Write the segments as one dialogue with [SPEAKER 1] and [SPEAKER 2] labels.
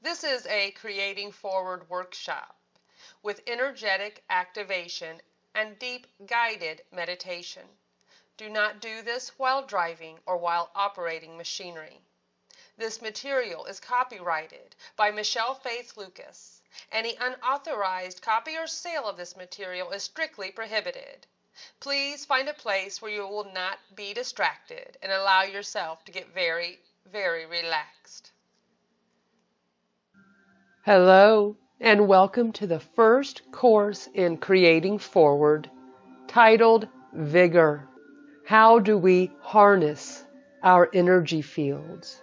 [SPEAKER 1] This is a Creating Forward workshop with energetic activation and deep guided meditation. Do not do this while driving or while operating machinery. This material is copyrighted by Michelle Faith Lucas. Any unauthorized copy or sale of this material is strictly prohibited. Please find a place where you will not be distracted and allow yourself to get very, very relaxed.
[SPEAKER 2] Hello, and welcome to the first course in Creating Forward, titled Vigor. How do we harness our energy fields?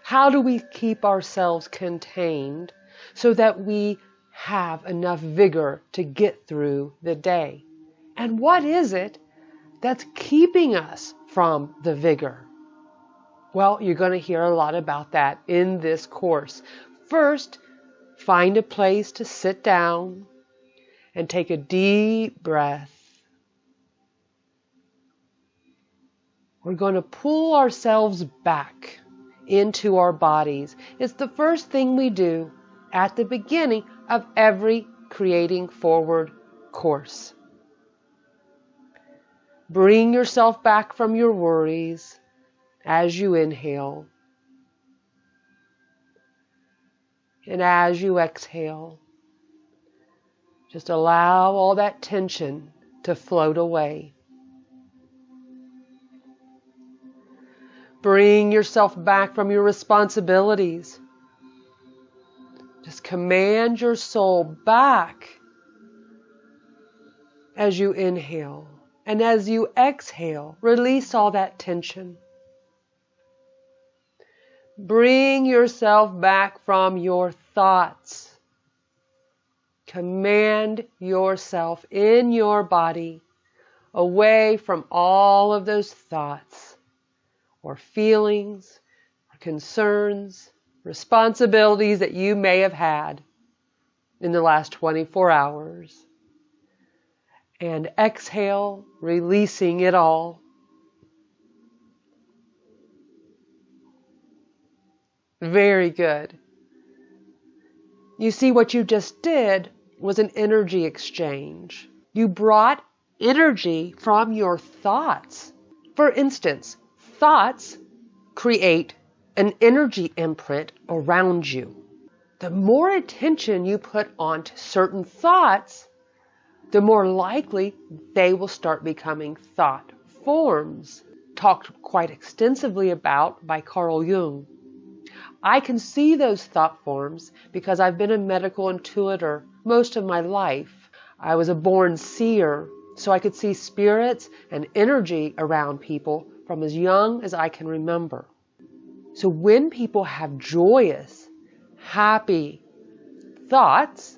[SPEAKER 2] How do we keep ourselves contained so that we have enough vigor to get through the day? And what is it that's keeping us from the vigor? Well, you're going to hear a lot about that in this course. First, find a place to sit down and take a deep breath. We're going to pull ourselves back into our bodies. It's the first thing we do at the beginning of every Creating Forward course. Bring yourself back from your worries as you inhale. And as you exhale, just allow all that tension to float away. Bring yourself back from your responsibilities. Just command your soul back as you inhale. And as you exhale, release all that tension. Bring yourself back from your thoughts. Command yourself in your body away from all of those thoughts or feelings or concerns, responsibilities that you may have had in the last 24 hours. And exhale, releasing it all. Very good. You see, what you just did was an energy exchange. You brought energy from your thoughts. For instance, thoughts create an energy imprint around you. The more attention you put onto certain thoughts, the more likely they will start becoming thought forms, talked quite extensively about by Carl Jung. I can see those thought forms because I've been a medical intuitor most of my life. I was a born seer, so I could see spirits and energy around people from as young as I can remember. So when people have joyous, happy thoughts,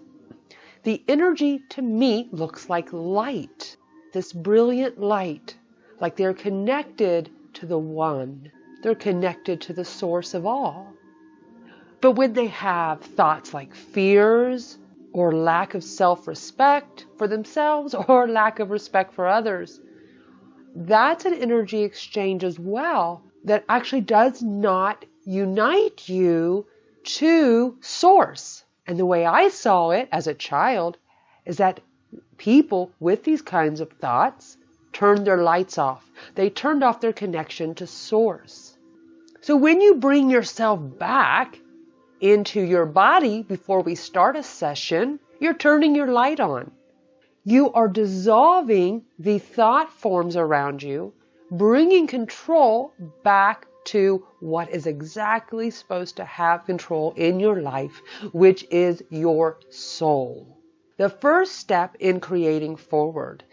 [SPEAKER 2] the energy to me looks like light, this brilliant light, like they're connected to the One. They're connected to the source of all. But when they have thoughts like fears or lack of self-respect for themselves or lack of respect for others, that's an energy exchange as well that actually does not unite you to source. And the way I saw it as a child is that people with these kinds of thoughts turned their lights off. They turned off their connection to source. So when you bring yourself back into your body before we start a session, you're turning your light on. You are dissolving the thought forms around you, bringing control back to what is exactly supposed to have control in your life, which is your soul. The first step in Creating Forward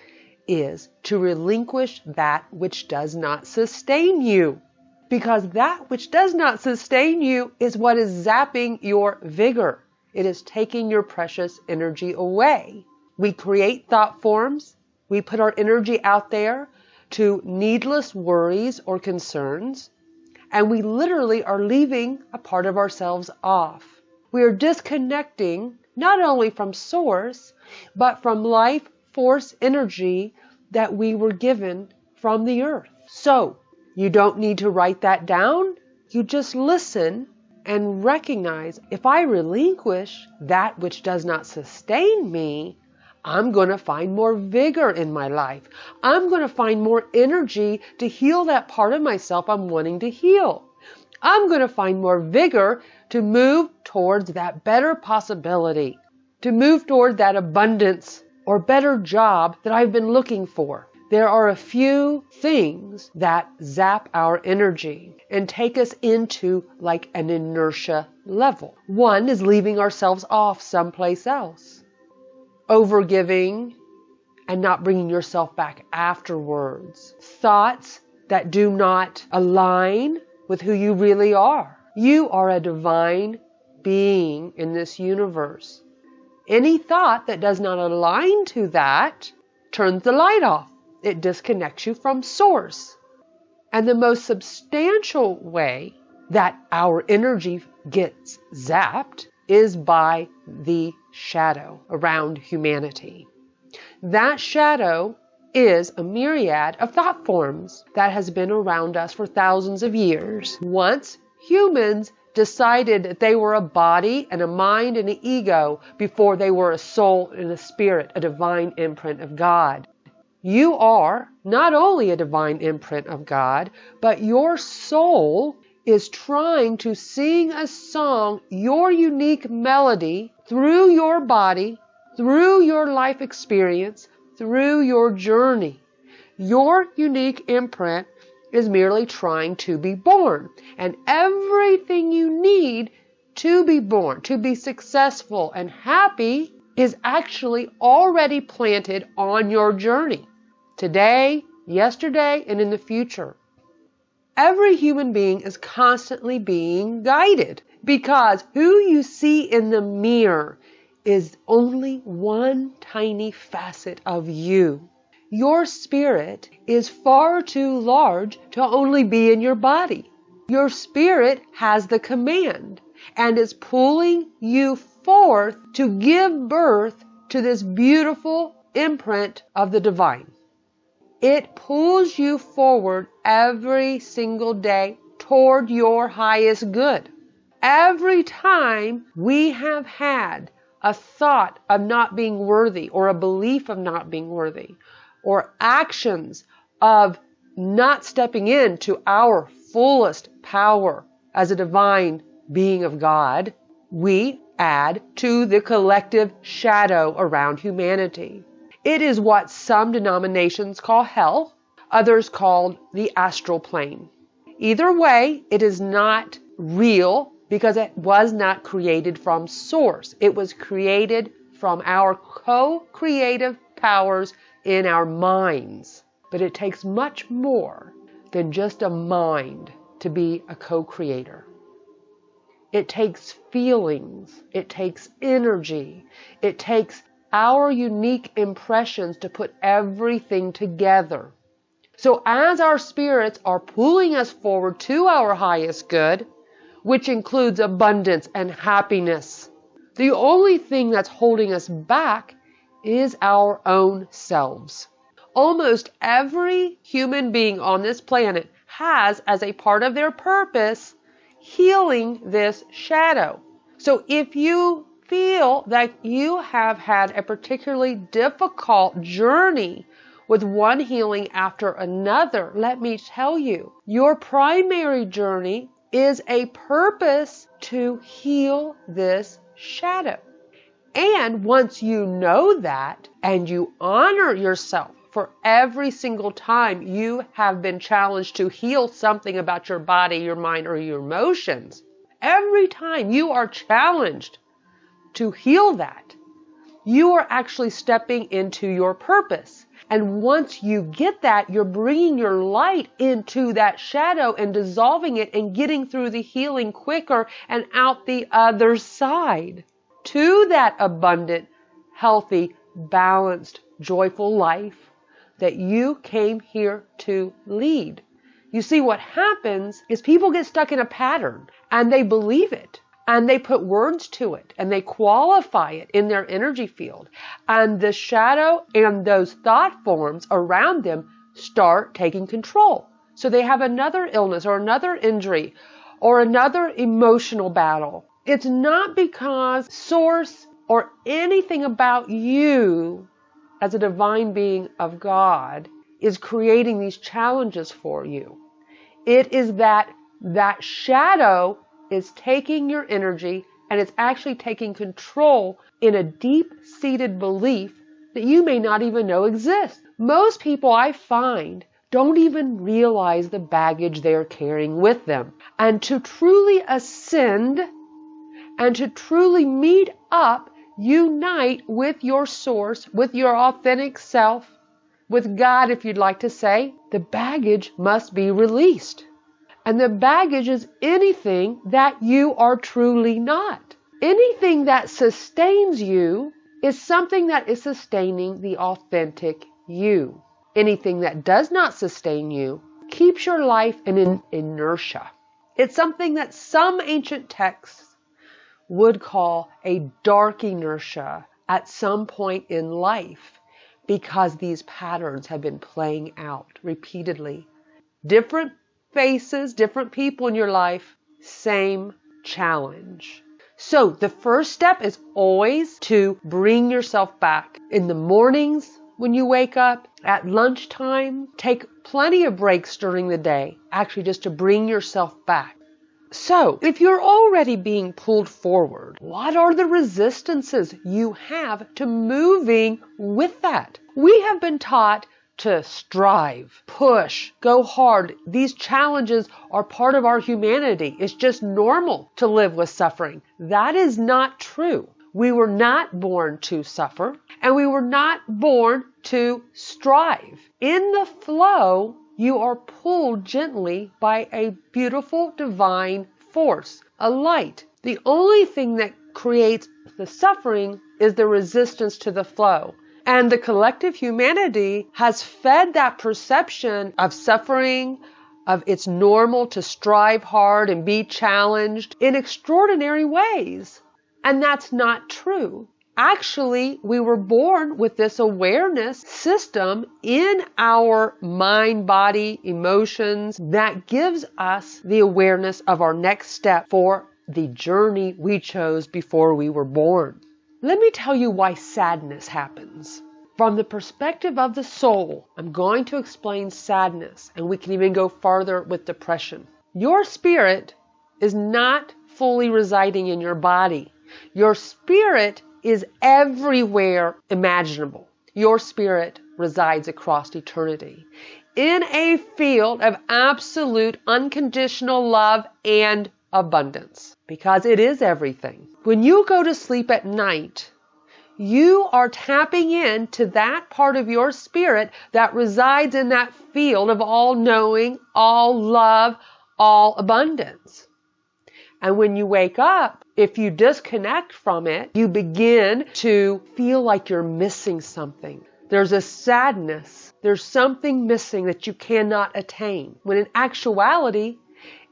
[SPEAKER 2] is to relinquish that which does not sustain you. Because that which does not sustain you is what is zapping your vigor. It is taking your precious energy away. We create thought forms. We put our energy out there to needless worries or concerns. And we literally are leaving a part of ourselves off. We are disconnecting not only from source, but from life force energy that we were given from the earth. So, you don't need to write that down. You just listen and recognize if I relinquish that which does not sustain me, I'm going to find more vigor in my life. I'm going to find more energy to heal that part of myself I'm wanting to heal. I'm going to find more vigor to move towards that better possibility, to move toward that abundance or better job that I've been looking for. There are a few things that zap our energy and take us into like an inertia level. One is leaving ourselves off someplace else, overgiving and not bringing yourself back afterwards. Thoughts that do not align with who you really are. You are a divine being in this universe. Any thought that does not align to that turns the light off. It disconnects you from source. And the most substantial way that our energy gets zapped is by the shadow around humanity. That shadow is a myriad of thought forms that has been around us for thousands of years. Once humans decided that they were a body and a mind and an ego before they were a soul and a spirit, a divine imprint of God. You are not only a divine imprint of God, but your soul is trying to sing a song, your unique melody, through your body, through your life experience, through your journey. Your unique imprint is merely trying to be born. And everything you need to be born, to be successful and happy, is actually already planted on your journey. Today, yesterday, and in the future. Every human being is constantly being guided because who you see in the mirror is only one tiny facet of you. Your spirit is far too large to only be in your body. Your spirit has the command and is pulling you forth to give birth to this beautiful imprint of the divine. It pulls you forward every single day toward your highest good. Every time we have had a thought of not being worthy or a belief of not being worthy or actions of not stepping into our fullest power as a divine being of God, we add to the collective shadow around humanity. It is what some denominations call hell, others call the astral plane. Either way, it is not real because it was not created from source. It was created from our co-creative powers in our minds. But it takes much more than just a mind to be a co-creator. It takes feelings. It takes energy. It takes our unique impressions to put everything together. So as our spirits are pulling us forward to our highest good, which includes abundance and happiness, the only thing that's holding us back is our own selves. Almost every human being on this planet has as a part of their purpose healing this shadow. So if you feel that you have had a particularly difficult journey with one healing after another, let me tell you, your primary journey is a purpose to heal this shadow. And once you know that and you honor yourself for every single time you have been challenged to heal something about your body, your mind, or your emotions, every time you are challenged to heal that, you are actually stepping into your purpose. And once you get that, you're bringing your light into that shadow and dissolving it and getting through the healing quicker and out the other side to that abundant, healthy, balanced, joyful life that you came here to lead. You see, what happens is people get stuck in a pattern and they believe it. And they put words to it and they qualify it in their energy field. And the shadow and those thought forms around them start taking control. So they have another illness or another injury or another emotional battle, it's not because Source or anything about you as a divine being of God is creating these challenges for you. It is that shadow is taking your energy and it's actually taking control in a deep-seated belief that you may not even know exists. Most people I find don't even realize the baggage they're carrying with them. And to truly ascend and to truly meet up, unite with your source, with your authentic self, with God, if you'd like to say, the baggage must be released. And the baggage is anything that you are truly not. Anything that sustains you is something that is sustaining the authentic you. Anything that does not sustain you keeps your life in an inertia. It's something that some ancient texts would call a dark inertia at some point in life, because these patterns have been playing out repeatedly. Different faces, different people in your life, same challenge. So the first step is always to bring yourself back. In the mornings when you wake up, at lunchtime, take plenty of breaks during the day, actually just to bring yourself back. So, if you're already being pulled forward, what are the resistances you have to moving with that? We have been taught to strive, push, go hard. These challenges are part of our humanity. It's just normal to live with suffering. That is not true. We were not born to suffer, and we were not born to strive. In the flow, you are pulled gently by a beautiful divine force, a light. The only thing that creates the suffering is the resistance to the flow. And the collective humanity has fed that perception of suffering, of it's normal to strive hard and be challenged in extraordinary ways. And that's not true. Actually, we were born with this awareness system in our mind, body, emotions that gives us the awareness of our next step for the journey we chose before we were born. Let me tell you why sadness happens. From the perspective of the soul, I'm going to explain sadness, and we can even go farther with depression. Your spirit is not fully residing in your body. Your spirit is everywhere imaginable. Your spirit resides across eternity in a field of absolute unconditional love and abundance, because it is everything. When you go to sleep at night, you are tapping into that part of your spirit that resides in that field of all knowing, all love, all abundance. And when you wake up, if you disconnect from it, you begin to feel like you're missing something. There's a sadness. There's something missing that you cannot attain. When in actuality,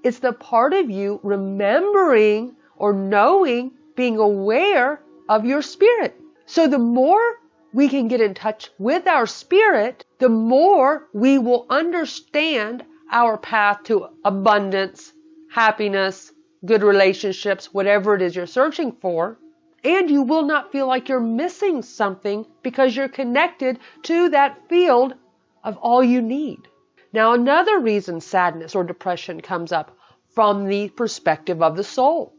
[SPEAKER 2] it's the part of you remembering or knowing, being aware of your spirit. So the more we can get in touch with our spirit, the more we will understand our path to abundance, happiness, good relationships, whatever it is you're searching for. And you will not feel like you're missing something because you're connected to that field of all you need. Now, another reason sadness or depression comes up from the perspective of the soul.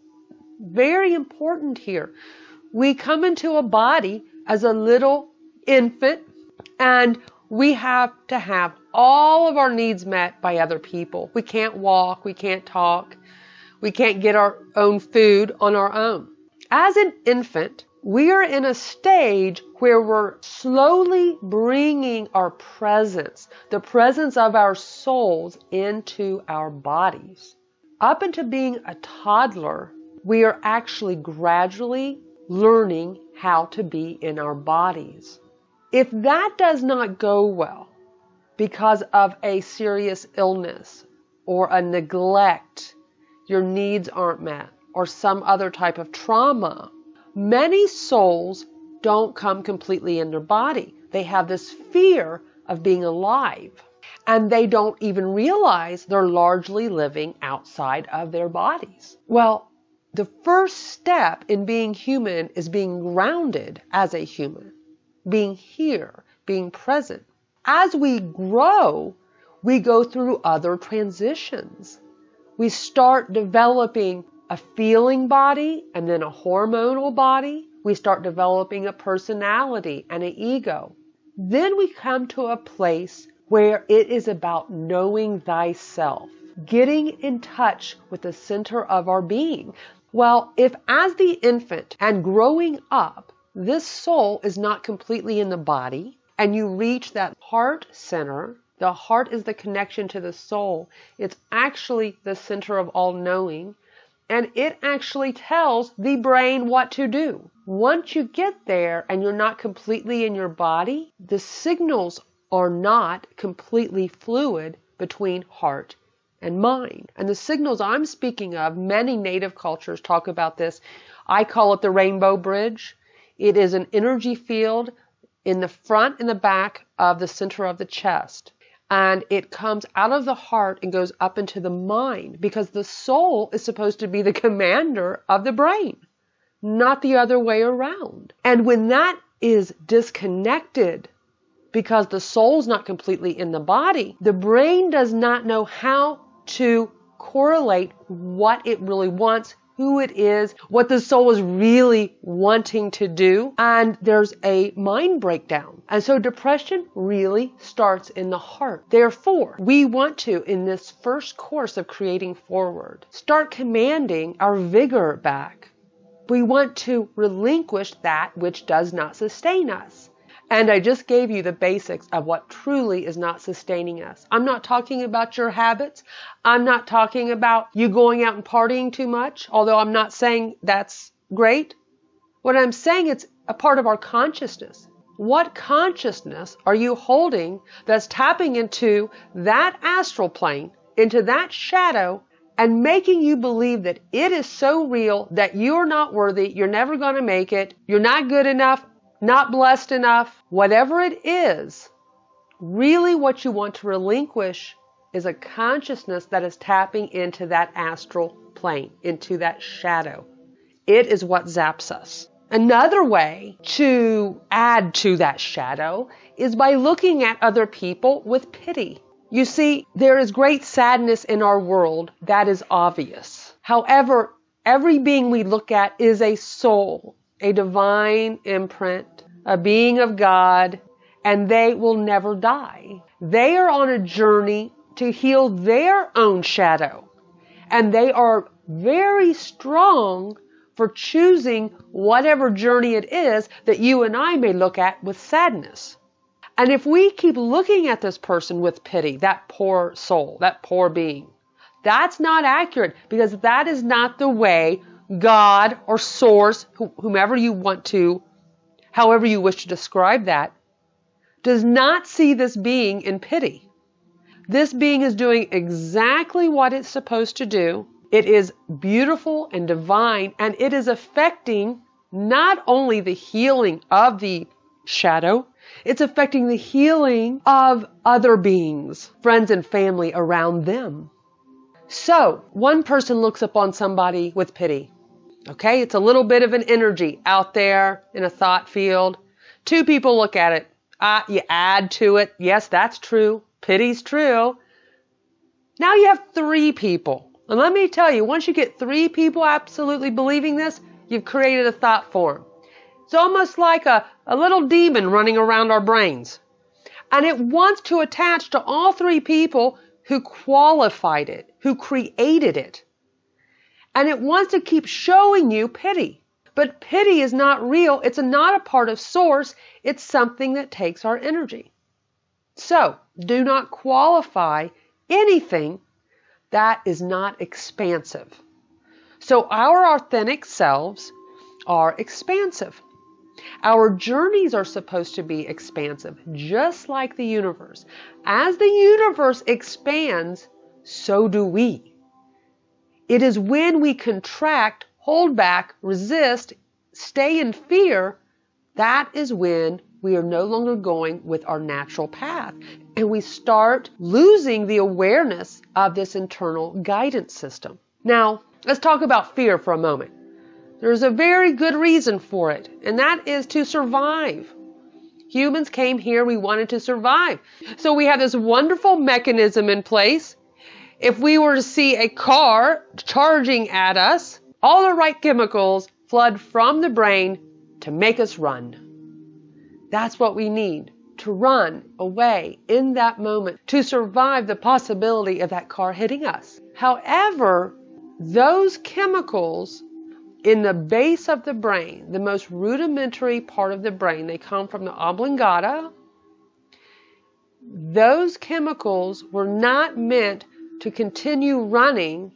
[SPEAKER 2] Very important here. We come into a body as a little infant, and we have to have all of our needs met by other people. We can't walk, we can't talk, we can't get our own food on our own. As an infant, we are in a stage where we're slowly bringing our presence, the presence of our souls, into our bodies. Up into being a toddler, we are actually gradually learning how to be in our bodies. If that does not go well because of a serious illness or a neglect, your needs aren't met, or some other type of trauma, many souls don't come completely in their body. They have this fear of being alive. and they don't even realize they're largely living outside of their bodies. Well, the first step in being human is being grounded as a human, being here, being present. As we grow, we go through other transitions. We start developing a feeling body and then a hormonal body. We start developing a personality and an ego. Then we come to a place where it is about knowing thyself, getting in touch with the center of our being. Well, if as the infant and growing up, this soul is not completely in the body, and you reach that heart center, the heart is the connection to the soul. It's actually the center of all knowing, and it actually tells the brain what to do. Once you get there and you're not completely in your body, the signals are not completely fluid between heart and mind. And the signals I'm speaking of, many native cultures talk about this. I call it the rainbow bridge. It is an energy field in the front and the back of the center of the chest. And it comes out of the heart and goes up into the mind, because the soul is supposed to be the commander of the brain, not the other way around. And when that is disconnected, because the soul's not completely in the body, the brain does not know how to correlate what it really wants, who it is, what the soul is really wanting to do, and there's a mind breakdown. And so depression really starts in the heart. Therefore, we want to, in this first course of Creating Forward, start commanding our vigor back. We want to relinquish that which does not sustain us. And I just gave you the basics of what truly is not sustaining us. I'm not talking about your habits. I'm not talking about you going out and partying too much, although I'm not saying that's great. What I'm saying, it's a part of our consciousness. What consciousness are you holding that's tapping into that astral plane, into that shadow, and making you believe that it is so real that you're not worthy, you're never going to make it, you're not good enough, not blessed enough, whatever it is, really what you want to relinquish is a consciousness that is tapping into that astral plane, into that shadow. It is what zaps us. Another way to add to that shadow is by looking at other people with pity. You see, there is great sadness in our world that is obvious. However, every being we look at is a soul, a divine imprint, a being of God, and they will never die. They are on a journey to heal their own shadow, and they are very strong for choosing whatever journey it is that you and I may look at with sadness. And if we keep looking at this person with pity, that poor soul, that poor being, that's not accurate, because that is not the way God or Source, whomever you want to, however you wish to describe that, does not see this being in pity. This being is doing exactly what it's supposed to do. It is beautiful and divine, and it is affecting not only the healing of the shadow, it's affecting the healing of other beings, friends and family around them. So, one person looks upon somebody with pity. Okay, it's a little bit of an energy out there in a thought field. Two people look at it. You add to it. Yes, that's true. Pity's true. Now you have three people. And let me tell you, once you get three people absolutely believing this, you've created a thought form. It's almost like a little demon running around our brains. And it wants to attach to all three people who qualified it, who created it. And it wants to keep showing you pity. But pity is not real. It's not a part of Source. It's something that takes our energy. So, do not qualify anything that is not expansive. So, our authentic selves are expansive. Our journeys are supposed to be expansive, just like the universe. As the universe expands, so do we. It is when we contract, hold back, resist, stay in fear, that is when we are no longer going with our natural path. And we start losing the awareness of this internal guidance system. Now, let's talk about fear for a moment. There's a very good reason for it, and that is to survive. Humans came here, we wanted to survive. So we have this wonderful mechanism in place. If we were to see a car charging at us, all the right chemicals flood from the brain to make us run. That's what we need, to run away in that moment, to survive the possibility of that car hitting us. However, those chemicals in the base of the brain, the most rudimentary part of the brain, they come from the oblongata. Those chemicals were not meant to continue running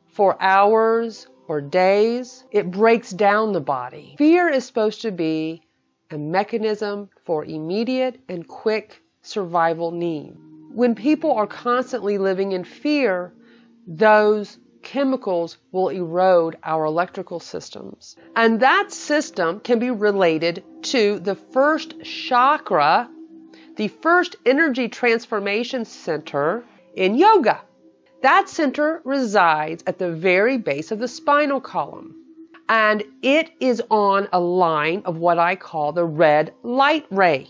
[SPEAKER 2] for hours or days. It breaks down the body. Fear is supposed to be a mechanism for immediate and quick survival need. When people are constantly living in fear, those chemicals will erode our electrical systems. And that system can be related to the first chakra, the first energy transformation center in yoga. That center resides at the very base of the spinal column. And it is on a line of what I call the red light ray.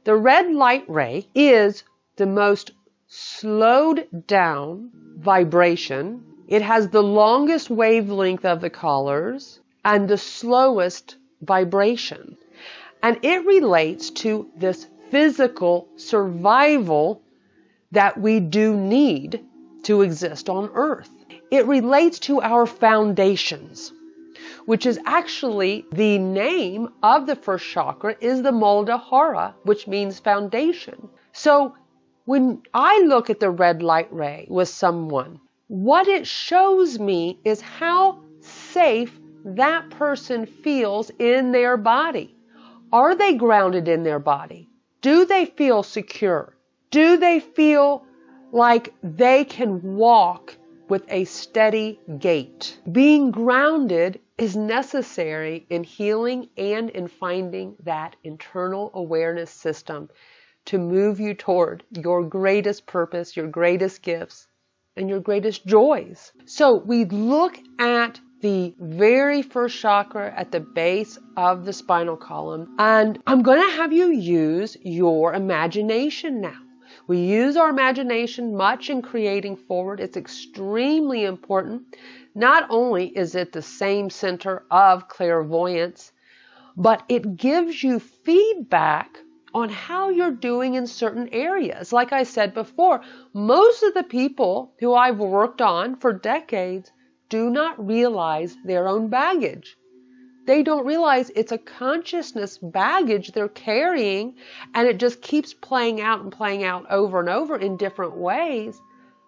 [SPEAKER 2] The red light ray is the most slowed down vibration. It has the longest wavelength of the colors and the slowest vibration. And it relates to this physical survival that we do need to exist on Earth. It relates to our foundations, which is actually the name of the first chakra is the Muladhara, which means foundation. So when I look at the red light ray with someone, what it shows me is how safe that person feels in their body. Are they grounded in their body? Do they feel secure? Do they feel like they can walk with a steady gait? Being grounded is necessary in healing and in finding that internal awareness system to move you toward your greatest purpose, your greatest gifts, and your greatest joys. So we look at the very first chakra at the base of the spinal column, and I'm going to have you use your imagination now. We use our imagination much in creating forward. It's extremely important. Not only is it the same center of clairvoyance, but it gives you feedback on how you're doing in certain areas. Like I said before, most of the people who I've worked on for decades do not realize their own baggage. They don't realize it's a consciousness baggage they're carrying, and it just keeps playing out and playing out over and over in different ways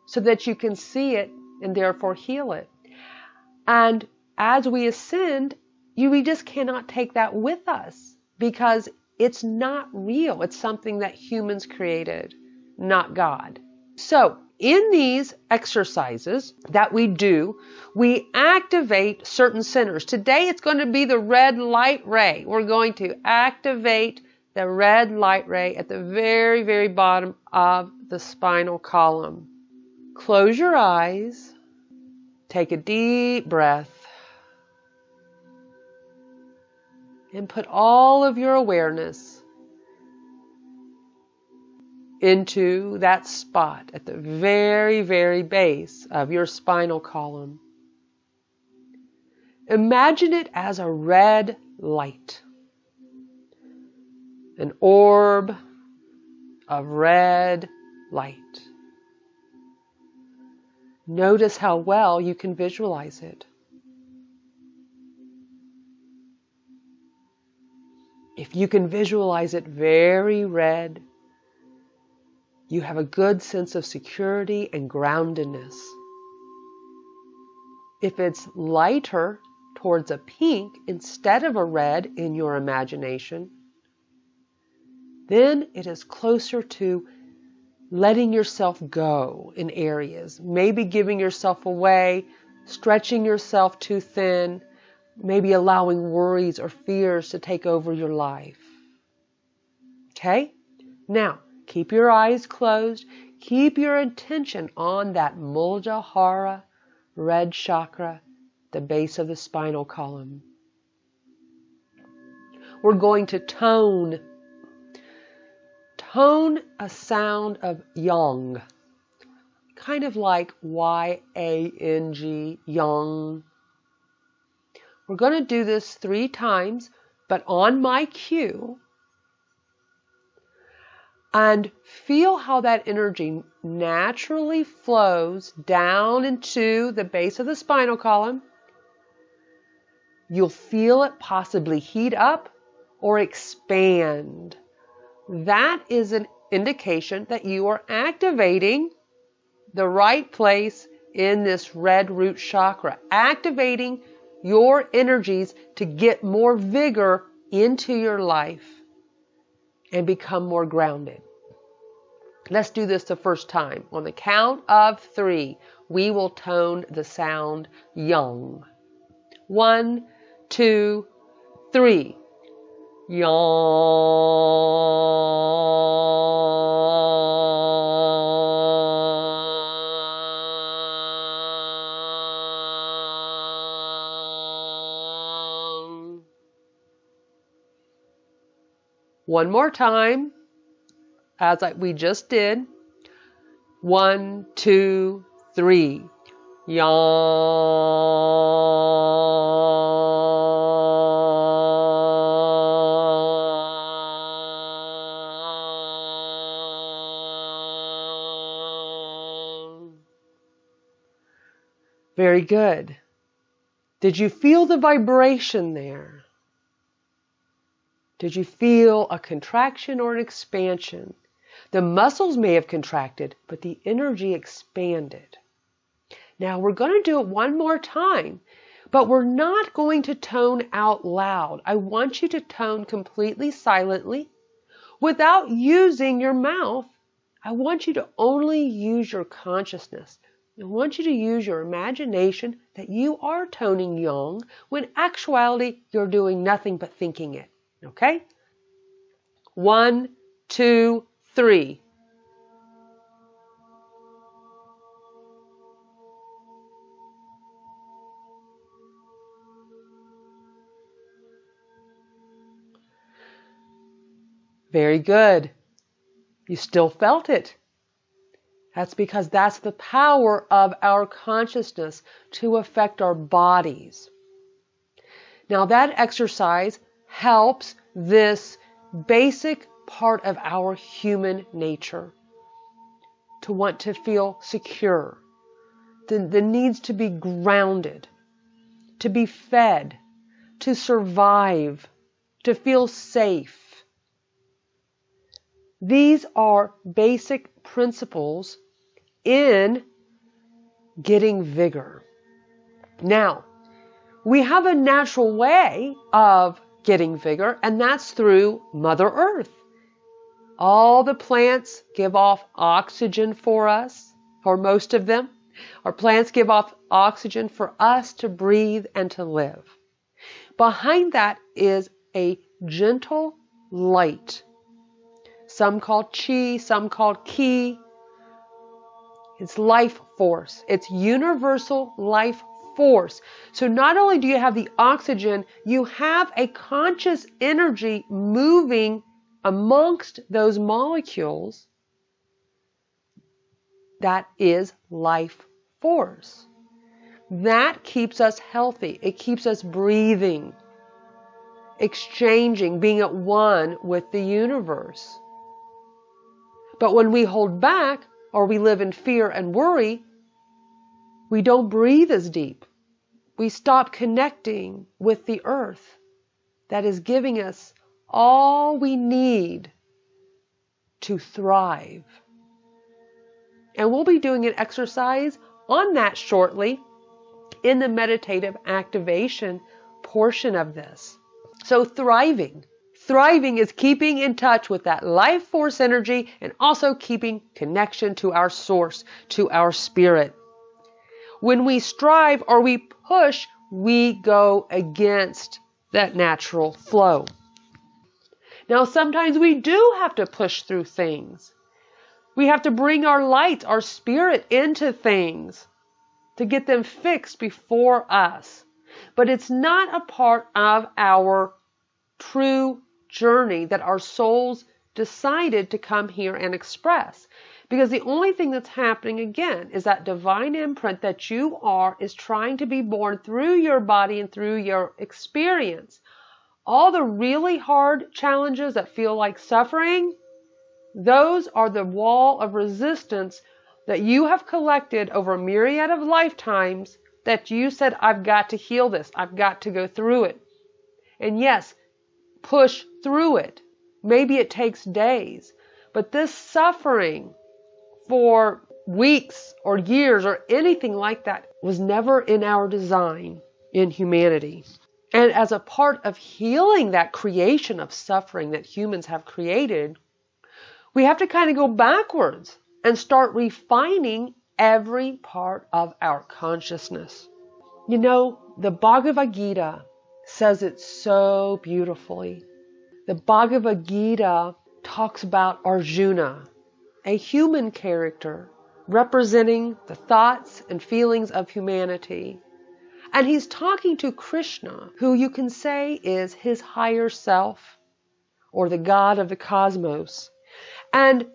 [SPEAKER 2] so that you can see it and therefore heal it. And as we ascend, we just cannot take that with us because it's not real. It's something that humans created, not God. So in these exercises that we do, we activate certain centers. Today it's going to be the red light ray. We're going to activate the red light ray at the very, very bottom of the spinal column. Close your eyes. Take a deep breath. And put all of your awareness into that spot at the very, very base of your spinal column. Imagine it as a red light, an orb of red light. Notice how well you can visualize it. If you can visualize it very red, you have a good sense of security and groundedness. If it's lighter towards a pink instead of a red in your imagination, then it is closer to letting yourself go in areas, maybe giving yourself away, stretching yourself too thin, maybe allowing worries or fears to take over your life. Okay? Now, keep your eyes closed. Keep your attention on that Muladhara red chakra, the base of the spinal column. We're going to tone a sound of yang, kind of like Y-A-N-G, yang. We're going to do this 3 times, but on my cue, and feel how that energy naturally flows down into the base of the spinal column. You'll feel it possibly heat up or expand. That is an indication that you are activating the right place in this red root chakra, activating your energies to get more vigor into your life and become more grounded. Let's do this the first time. On the count of 3, we will tone the sound yang. 1, 2, 3. Yang. One more time, as we just did. 1, 2, 3. Very good. Did you feel the vibration there? Did you feel a contraction or an expansion? The muscles may have contracted, but the energy expanded. Now we're going to do it one more time, but we're not going to tone out loud. I want you to tone completely silently without using your mouth. I want you to only use your consciousness. I want you to use your imagination that you are toning yang when actuality you're doing nothing but thinking it. Okay? 1, 2, 3. Very good. You still felt it. That's because that's the power of our consciousness to affect our bodies. Now that exercise helps this basic part of our human nature to want to feel secure, the needs to be grounded, to be fed, to survive, to feel safe. These are basic principles in getting vigor. Now, we have a natural way of getting vigor, and that's through Mother Earth. All the plants give off oxygen for us, or most of them. Our plants give off oxygen for us to breathe and to live. Behind that is a gentle light. Some called chi, some called ki. It's life force. It's universal life force. So not only do you have the oxygen, you have a conscious energy moving amongst those molecules that is life force. That keeps us healthy. It keeps us breathing, exchanging, being at one with the universe. But when we hold back or we live in fear and worry, we don't breathe as deep. We stop connecting with the earth that is giving us all we need to thrive. And we'll be doing an exercise on that shortly in the meditative activation portion of this. So thriving is keeping in touch with that life force energy and also keeping connection to our source, to our spirit. When we strive or we push, we go against that natural flow. Now, sometimes we do have to push through things. We have to bring our light, our spirit into things to get them fixed before us. But it's not a part of our true journey that our souls decided to come here and express. Because the only thing that's happening again is that divine imprint that you are is trying to be born through your body and through your experience. All the really hard challenges that feel like suffering, those are the wall of resistance that you have collected over a myriad of lifetimes that you said, I've got to heal this. I've got to go through it. And yes, push through it. Maybe it takes days. But this suffering for weeks or years or anything like that was never in our design in humanity. And as a part of healing that creation of suffering that humans have created, we have to kind of go backwards and start refining every part of our consciousness. You know, the Bhagavad Gita says it so beautifully. The Bhagavad Gita talks about Arjuna, a human character representing the thoughts and feelings of humanity. And he's talking to Krishna, who you can say is his higher self or the God of the cosmos. And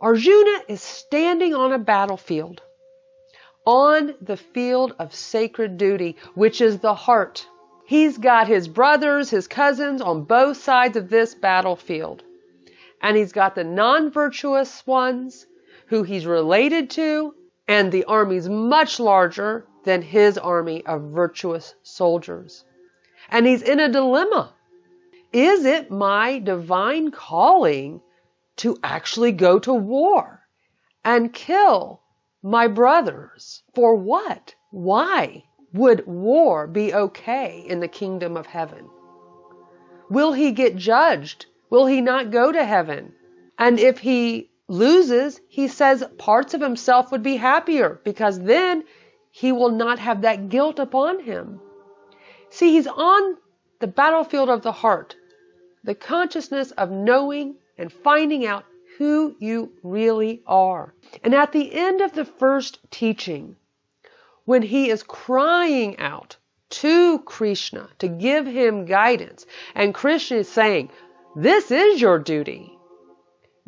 [SPEAKER 2] Arjuna is standing on a battlefield, on the field of sacred duty, which is the heart. He's got his brothers, his cousins on both sides of this battlefield. And he's got the non-virtuous ones who he's related to, and the army's much larger than his army of virtuous soldiers. And he's in a dilemma. Is it my divine calling to actually go to war and kill my brothers? For what? Why would war be okay in the kingdom of heaven? Will he get judged? Will he not go to heaven? And if he loses, he says parts of himself would be happier because then he will not have that guilt upon him. See, he's on the battlefield of the heart, the consciousness of knowing and finding out who you really are. And at the end of the first teaching, when he is crying out to Krishna to give him guidance, and Krishna is saying, this is your duty.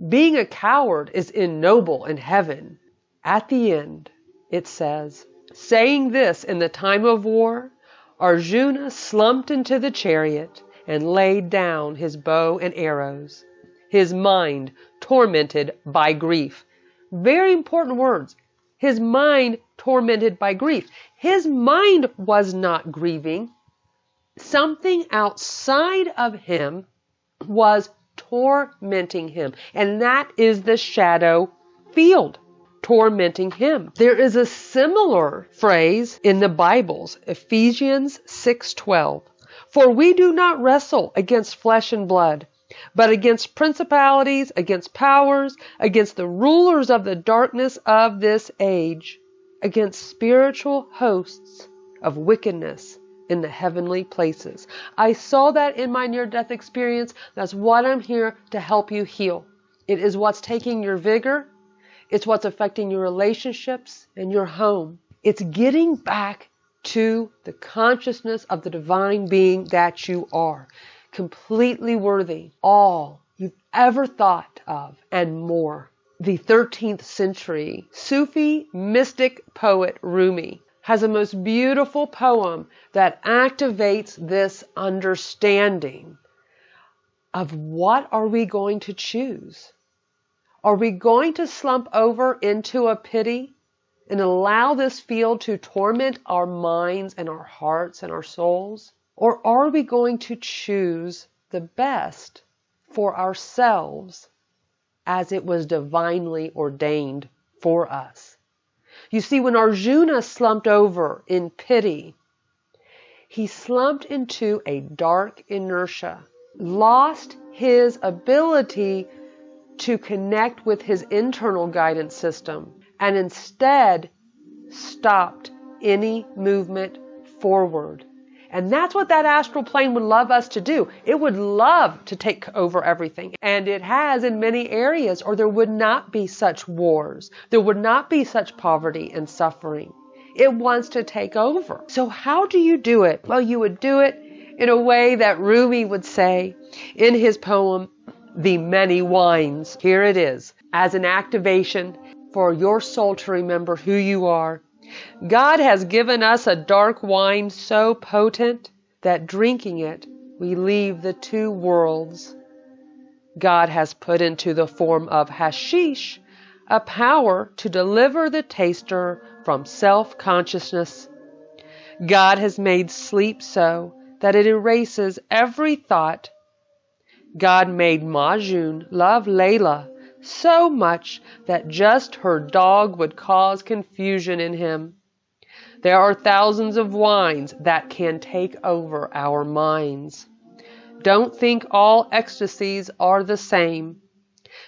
[SPEAKER 2] Being a coward is ignoble in heaven. At the end, it says, saying this in the time of war, Arjuna slumped into the chariot and laid down his bow and arrows, his mind tormented by grief. Very important words. His mind tormented by grief. His mind was not grieving. Something outside of him was tormenting him. And that is the shadow field, tormenting him. There is a similar phrase in the Bibles, Ephesians 6:12. For we do not wrestle against flesh and blood, but against principalities, against powers, against the rulers of the darkness of this age, against spiritual hosts of wickedness in the heavenly places. I saw that in my near-death experience. That's what I'm here to help you heal. It is what's taking your vigor. It's what's affecting your relationships and your home. It's getting back to the consciousness of the divine being that you are. Completely worthy, all you've ever thought of and more. The 13th century Sufi mystic poet Rumi has a most beautiful poem that activates this understanding of what are we going to choose. Are we going to slump over into a pity and allow this field to torment our minds and our hearts and our souls? Or are we going to choose the best for ourselves as it was divinely ordained for us? You see, when Arjuna slumped over in pity, he slumped into a dark inertia, lost his ability to connect with his internal guidance system, and instead stopped any movement forward. And that's what that astral plane would love us to do. It would love to take over everything. And it has in many areas, or there would not be such wars. There would not be such poverty and suffering. It wants to take over. So how do you do it? Well, you would do it in a way that Rumi would say in his poem, The Many Wines. Here it is, as an activation for your soul to remember who you are. God has given us a dark wine so potent that drinking it, we leave the two worlds. God has put into the form of hashish a power to deliver the taster from self-consciousness. God has made sleep so that it erases every thought. God made Majnun love Layla so much that just her dog would cause confusion in him. There are thousands of wines that can take over our minds. Don't think all ecstasies are the same.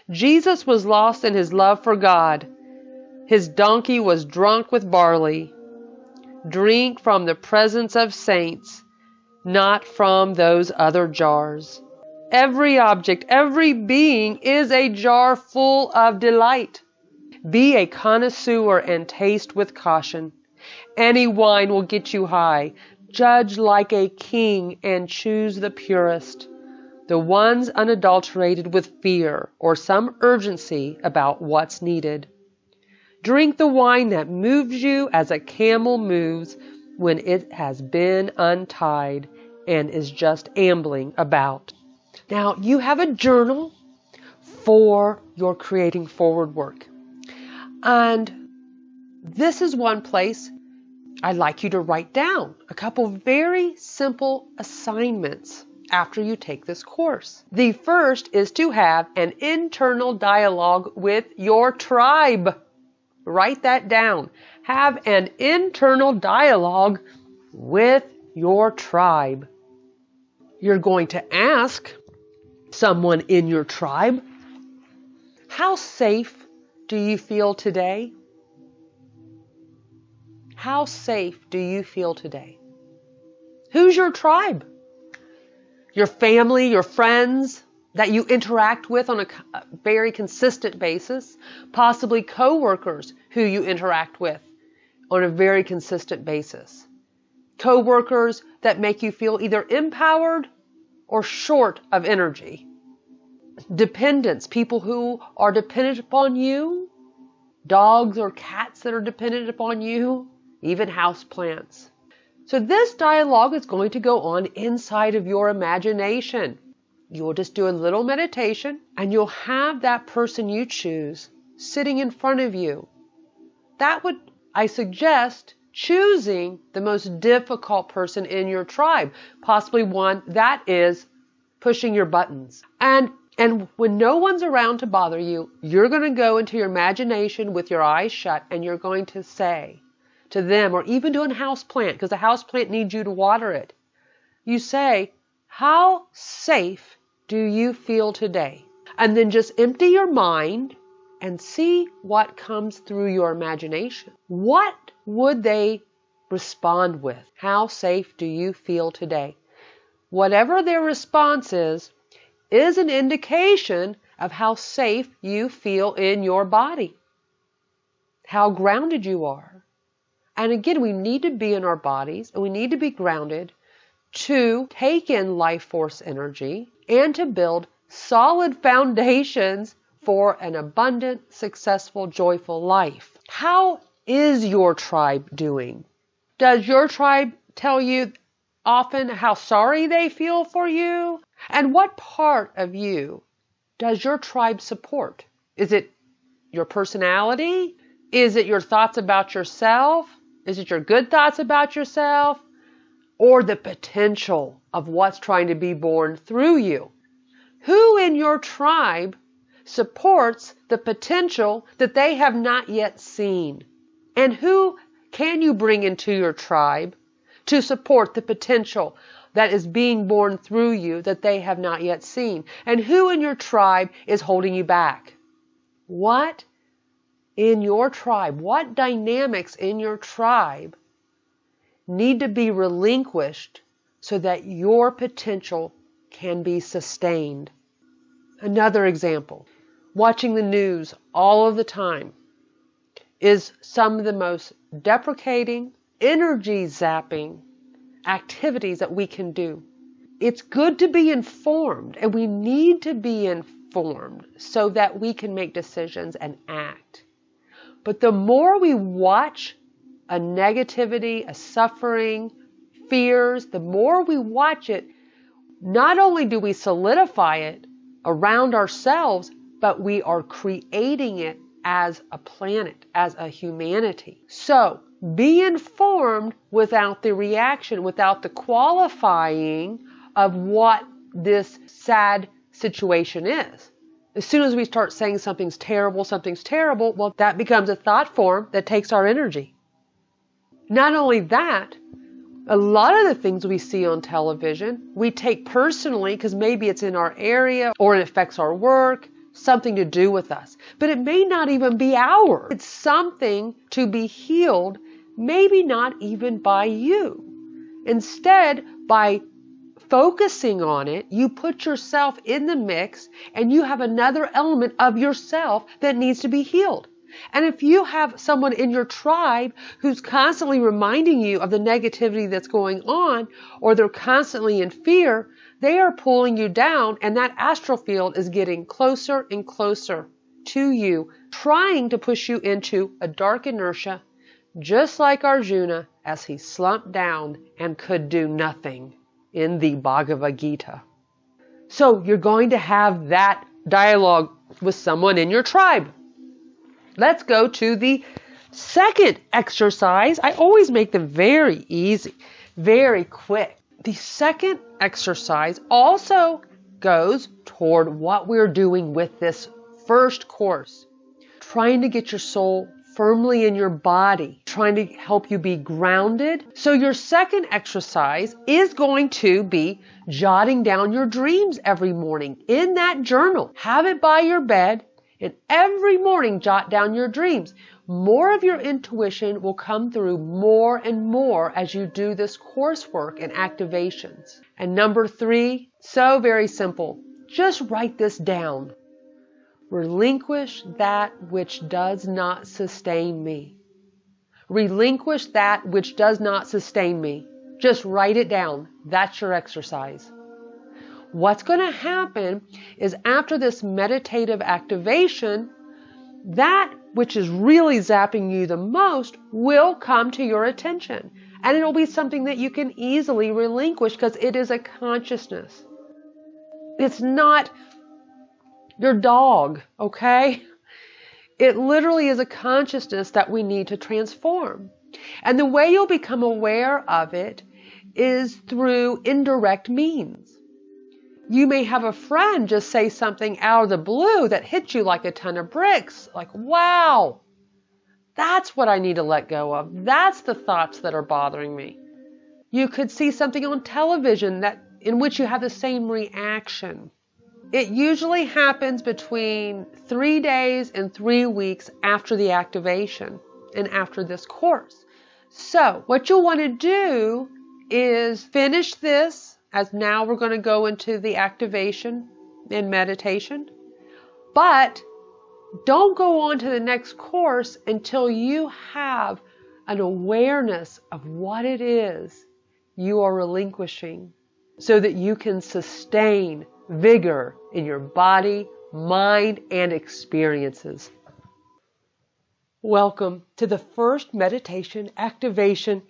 [SPEAKER 2] Jesus was lost in his love for God. His donkey was drunk with barley. Drink from the presence of saints, not from those other jars. Every object, every being is a jar full of delight. Be a connoisseur and taste with caution. Any wine will get you high. Judge like a king and choose the purest, the ones unadulterated with fear or some urgency about what's needed. Drink the wine that moves you as a camel moves when it has been untied and is just ambling about. Now, you have a journal for your creating forward work. And this is one place I'd like you to write down a couple very simple assignments after you take this course. The first is to have an internal dialogue with your tribe. Write that down. Have an internal dialogue with your tribe. You're going to ask someone in your tribe, how safe do you feel today? How safe do you feel today? Who's your tribe? Your family, your friends that you interact with on a very consistent basis, possibly co-workers who you interact with on a very consistent basis. Co-workers that make you feel either empowered or short of energy. Dependents, people who are dependent upon you, dogs or cats that are dependent upon you, even houseplants. So this dialogue is going to go on inside of your imagination. You'll just do a little meditation and you'll have that person you choose sitting in front of you. That would, I suggest, choosing the most difficult person in your tribe, possibly one that is pushing your buttons. And when no one's around to bother you, you're going to go into your imagination with your eyes shut and you're going to say to them, or even to a house plant, because a house plant needs you to water it. You say, how safe do you feel today? And then just empty your mind and see what comes through your imagination. What would they respond with? How safe do you feel today? Whatever their response is an indication of how safe you feel in your body, how grounded you are. And again, we need to be in our bodies and we need to be grounded to take in life force energy and to build solid foundations for an abundant, successful, joyful life. How is your tribe doing? Does your tribe tell you often how sorry they feel for you? And what part of you does your tribe support? Is it your personality? Is it your thoughts about yourself? Is it your good thoughts about yourself? Or the potential of what's trying to be born through you? Who in your tribe supports the potential that they have not yet seen? And who can you bring into your tribe to support the potential that is being born through you that they have not yet seen? And who in your tribe is holding you back? What in your tribe, what dynamics in your tribe need to be relinquished so that your potential can be sustained. Another example, watching the news all of the time is some of the most deprecating, energy zapping activities that we can do. It's good to be informed, and we need to be informed so that we can make decisions and act. But the more we watch a negativity, a suffering, fears, the more we watch it, not only do we solidify it around ourselves, but we are creating it as a planet, as a humanity. So be informed without the reaction, without the qualifying of what this sad situation is. As soon as we start saying something's terrible, well, that becomes a thought form that takes our energy. Not only that, a lot of the things we see on television, we take personally because maybe it's in our area or it affects our work, something to do with us. But it may not even be ours. It's something to be healed, maybe not even by you. Instead, by focusing on it, you put yourself in the mix and you have another element of yourself that needs to be healed. And if you have someone in your tribe who's constantly reminding you of the negativity that's going on, or they're constantly in fear, they are pulling you down, and that astral field is getting closer and closer to you, trying to push you into a dark inertia, just like Arjuna as he slumped down and could do nothing in the Bhagavad Gita. So you're going to have that dialogue with someone in your tribe. Let's go to the second exercise. I always make them very easy, very quick. The second exercise also goes toward what we're doing with this first course. Trying to get your soul firmly in your body, trying to help you be grounded. So your second exercise is going to be jotting down your dreams every morning in that journal. Have it by your bed. And every morning, jot down your dreams. More of your intuition will come through more and more as you do this coursework and activations. And number 3, so very simple. Just write this down. Relinquish that which does not sustain me. Relinquish that which does not sustain me. Just write it down. That's your exercise. What's going to happen is after this meditative activation, that which is really zapping you the most will come to your attention. And it'll be something that you can easily relinquish because it is a consciousness. It's not your dog, okay? It literally is a consciousness that we need to transform. And the way you'll become aware of it is through indirect means. You may have a friend just say something out of the blue that hits you like a ton of bricks. Like, wow, that's what I need to let go of. That's the thoughts that are bothering me. You could see something on television in which you have the same reaction. It usually happens between 3 days and 3 weeks after the activation and after this course. So what you'll want to do is finish this, as now we're going to go into the activation and meditation. But don't go on to the next course until you have an awareness of what it is you are relinquishing so that you can sustain vigor in your body, mind, and experiences. Welcome to the first meditation activation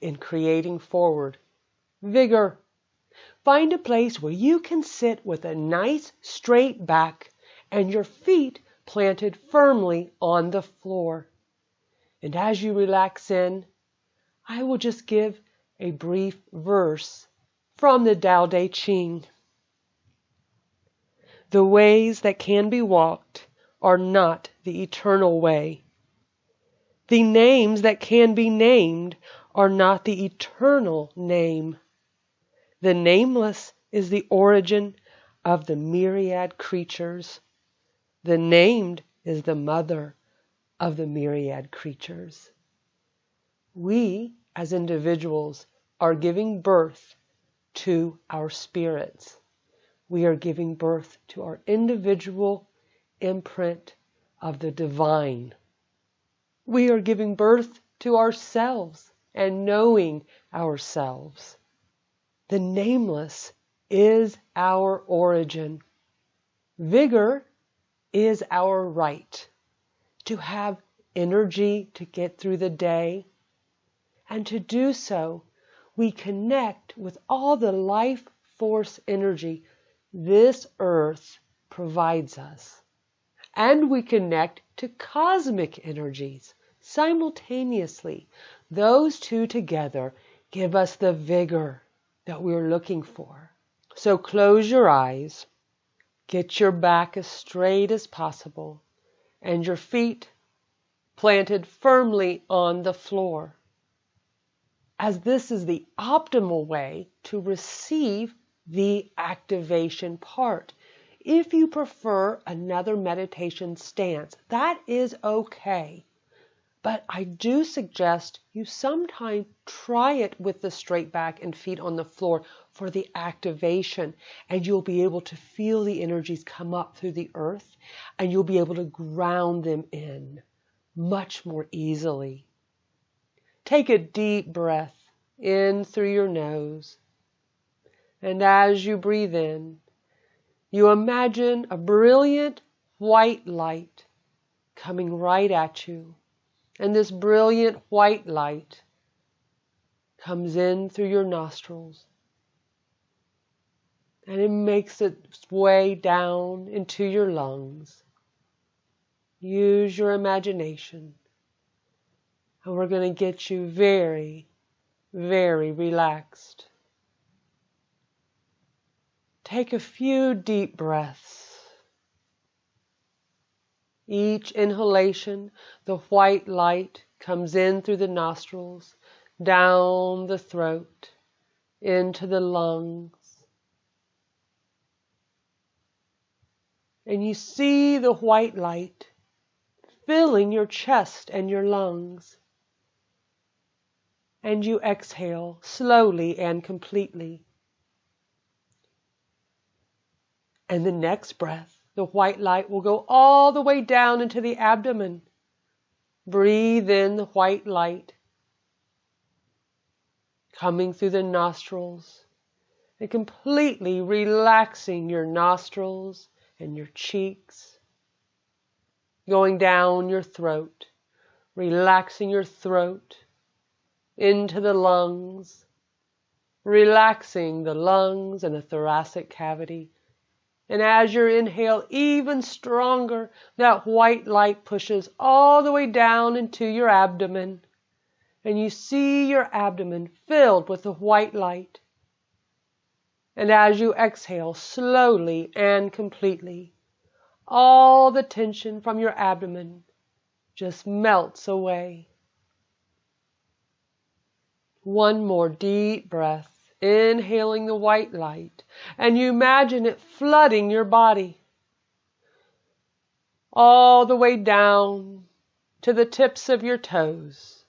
[SPEAKER 2] in creating forward. Vigor. Find a place where you can sit with a nice straight back and your feet planted firmly on the floor. And as you relax in, I will just give a brief verse from the Tao Te Ching. The ways that can be walked are not the eternal way. The names that can be named are not the eternal name. The nameless is the origin of the myriad creatures. The named is the mother of the myriad creatures. We, as individuals, are giving birth to our spirits. We are giving birth to our individual imprint of the divine. We are giving birth to ourselves and knowing ourselves. The nameless is our origin. Vigor is our right to have energy to get through the day. And to do so, we connect with all the life force energy this earth provides us. And we connect to cosmic energies simultaneously. Those two together give us the vigor that we're looking for. So close your eyes, get your back as straight as possible, and your feet planted firmly on the floor, as this is the optimal way to receive the activation part. If you prefer another meditation stance, that is okay. But I do suggest you sometime try it with the straight back and feet on the floor for the activation, and you'll be able to feel the energies come up through the earth, and you'll be able to ground them in much more easily. Take a deep breath in through your nose, and as you breathe in, you imagine a brilliant white light coming right at you. And this brilliant white light comes in through your nostrils, and it makes its way down into your lungs. Use your imagination, and we're going to get you very, very relaxed. Take a few deep breaths. Each inhalation, the white light comes in through the nostrils, down the throat, into the lungs. And you see the white light filling your chest and your lungs. And you exhale slowly and completely. And the next breath, the white light will go all the way down into the abdomen. Breathe in the white light coming through the nostrils and completely relaxing your nostrils and your cheeks. Going down your throat, relaxing your throat into the lungs, relaxing the lungs and the thoracic cavity. And as you inhale even stronger, that white light pushes all the way down into your abdomen. And you see your abdomen filled with the white light. And as you exhale slowly and completely, all the tension from your abdomen just melts away. One more deep breath. Inhaling the white light, and you imagine it flooding your body all the way down to the tips of your toes.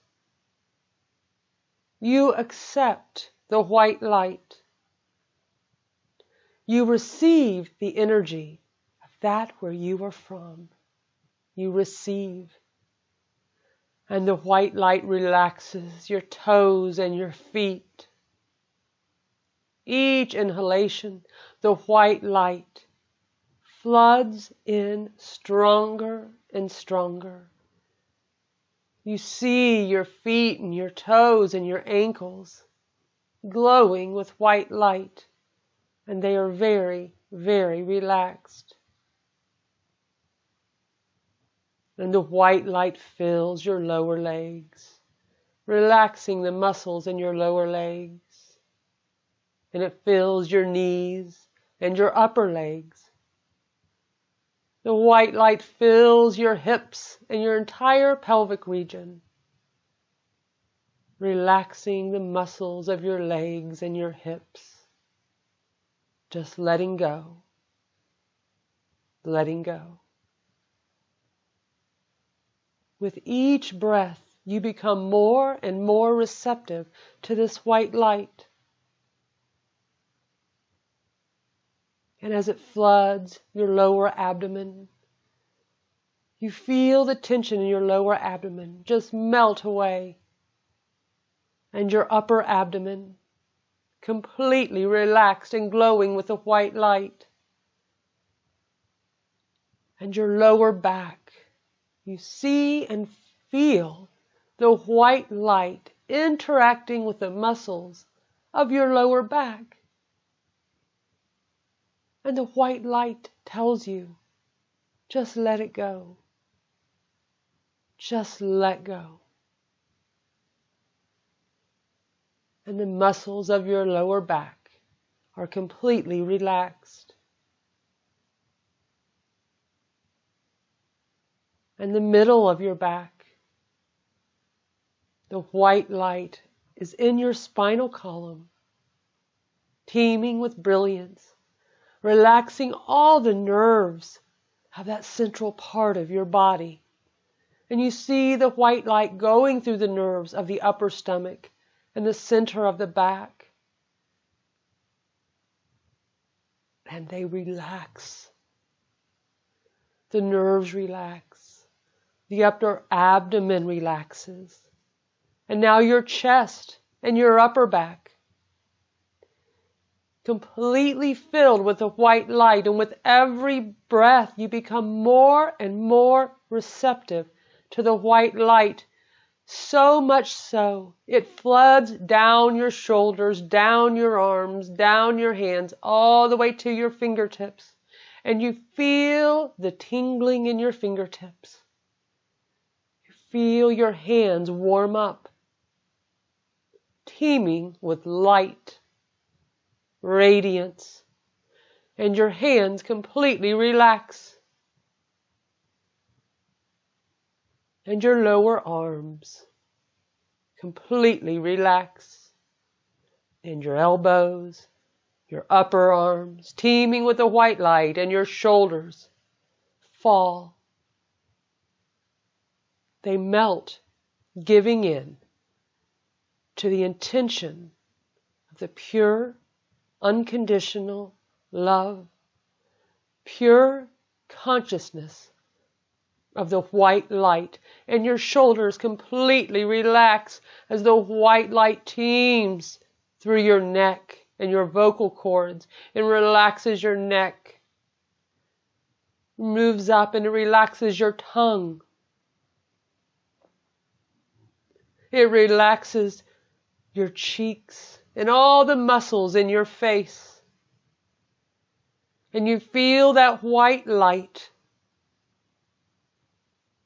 [SPEAKER 2] You accept the white light. You receive the energy of that where you are from. You receive. And the white light relaxes your toes and your feet. Each inhalation, the white light floods in stronger and stronger. You see your feet and your toes and your ankles glowing with white light, and they are very, very relaxed. And the white light fills your lower legs, relaxing the muscles in your lower legs. And it fills your knees and your upper legs. The white light fills your hips and your entire pelvic region, relaxing the muscles of your legs and your hips. Just letting go, letting go. With each breath, you become more and more receptive to this white light. And as it floods your lower abdomen, you feel the tension in your lower abdomen just melt away. And your upper abdomen completely relaxed and glowing with a white light. And your lower back, you see and feel the white light interacting with the muscles of your lower back. And the white light tells you, just let it go. Just let go. And the muscles of your lower back are completely relaxed. And the middle of your back, the white light is in your spinal column, teeming with brilliance, relaxing all the nerves of that central part of your body. And you see the white light going through the nerves of the upper stomach and the center of the back. And they relax. The nerves relax. The upper abdomen relaxes. And now your chest and your upper back, completely filled with the white light. And with every breath, you become more and more receptive to the white light. So much so, it floods down your shoulders, down your arms, down your hands, all the way to your fingertips. And you feel the tingling in your fingertips. You feel your hands warm up, teeming with light, radiance, and your hands completely relax. And your lower arms completely relax. And your elbows, your upper arms, teeming with the white light, and your shoulders fall. They melt, giving in to the intention of the pure, unconditional love, pure consciousness of the white light. And your shoulders completely relax as the white light teems through your neck and your vocal cords and relaxes your neck, moves up and it relaxes your tongue. It relaxes your cheeks and all the muscles in your face. And you feel that white light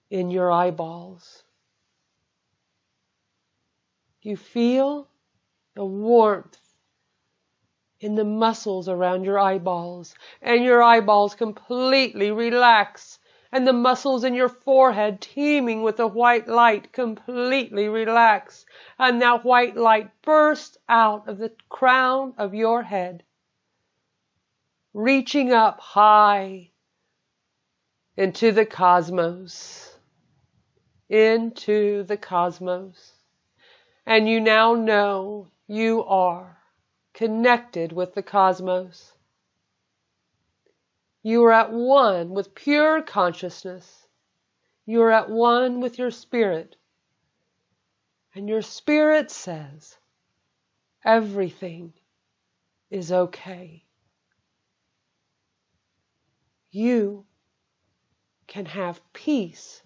[SPEAKER 2] in your eyeballs. You feel the warmth in the muscles around your eyeballs, and your eyeballs completely relax, and the muscles in your forehead teeming with the white light completely relax, and that white light bursts out of the crown of your head, reaching up high into the cosmos. Into the cosmos. And you now know you are connected with the cosmos. You are at one with pure consciousness. You are at one with your spirit. And your spirit says, everything is okay. You can have peace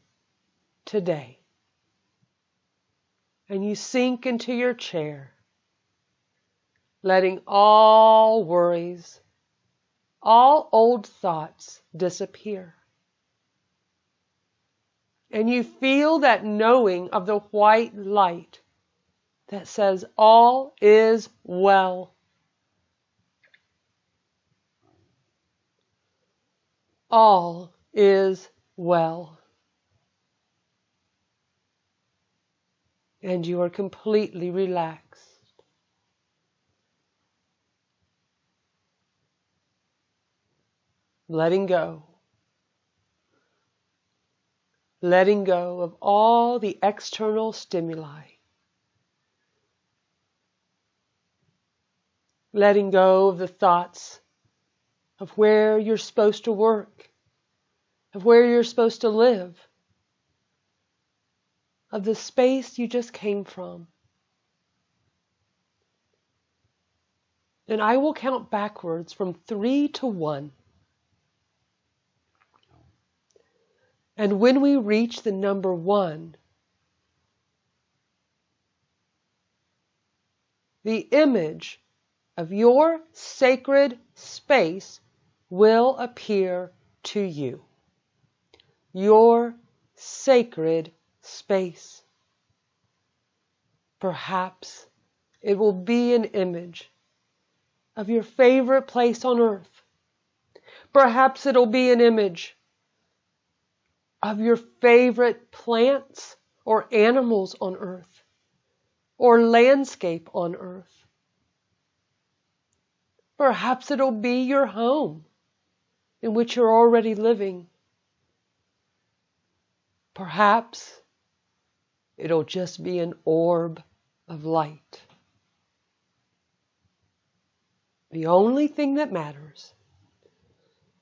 [SPEAKER 2] today. And you sink into your chair, letting all worries, all old thoughts disappear. And you feel that knowing of the white light that says all is well. All is well. And you are completely relaxed. Letting go. Letting go of all the external stimuli. Letting go of the thoughts of where you're supposed to work, of where you're supposed to live, of the space you just came from. And I will count backwards from 3 to 1. And when we reach the number 1, the image of your sacred space will appear to you. Your sacred space. Perhaps it will be an image of your favorite place on earth. Perhaps it'll be an image of your favorite plants or animals on earth, or landscape on earth. Perhaps it'll be your home in which you're already living. Perhaps it'll just be an orb of light. The only thing that matters